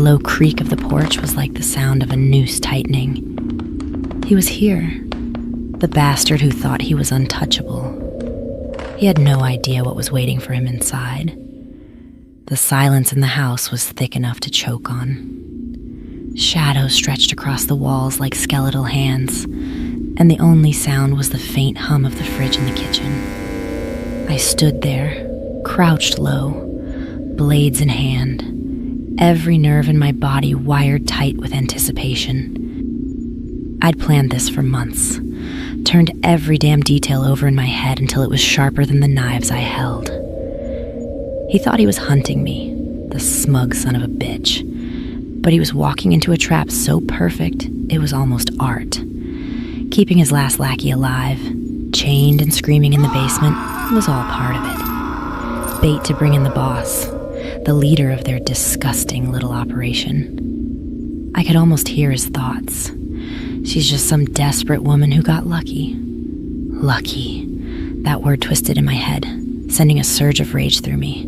low creak of the porch was like the sound of a noose tightening. He was here, the bastard who thought he was untouchable. He had no idea what was waiting for him inside. The silence in the house was thick enough to choke on. Shadows stretched across the walls like skeletal hands, and the only sound was the faint hum of the fridge in the kitchen. I stood there, crouched low, blades in hand, every nerve in my body wired tight with anticipation. I'd planned this for months, turned every damn detail over in my head until it was sharper than the knives I held. He thought he was hunting me, the smug son of a bitch, but he was walking into a trap so perfect it was almost art. Keeping his last lackey alive, chained and screaming in the basement, was all part of it. Bait to bring in the boss, the leader of their disgusting little operation. I could almost hear his thoughts. She's just some desperate woman who got lucky. Lucky. That word twisted in my head, sending a surge of rage through me.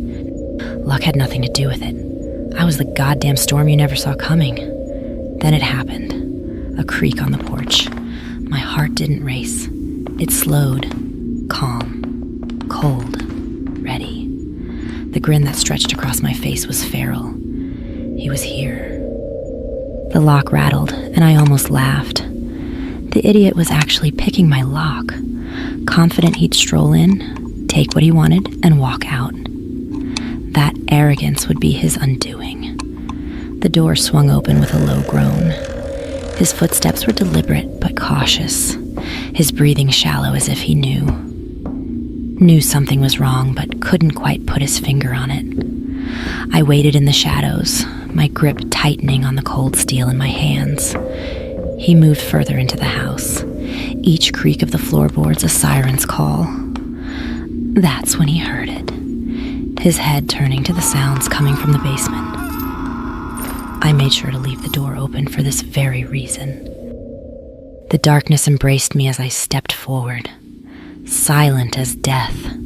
Luck had nothing to do with it. I was the goddamn storm you never saw coming. Then it happened. A creak on the porch. My heart didn't race. It slowed. Calm. Cold. Ready. The grin that stretched across my face was feral. He was here. The lock rattled, and I almost laughed. The idiot was actually picking my lock, confident he'd stroll in, take what he wanted, and walk out. That arrogance would be his undoing. The door swung open with a low groan. His footsteps were deliberate but cautious, his breathing shallow as if he knew something was wrong but couldn't quite put his finger on it. I waited in the shadows, my grip tightening on the cold steel in my hands. He moved further into the house, each creak of the floorboards a siren's call. That's when he heard it, his head turning to the sounds coming from the basement. I made sure to leave the door open for this very reason. The darkness embraced me as I stepped forward, silent as death.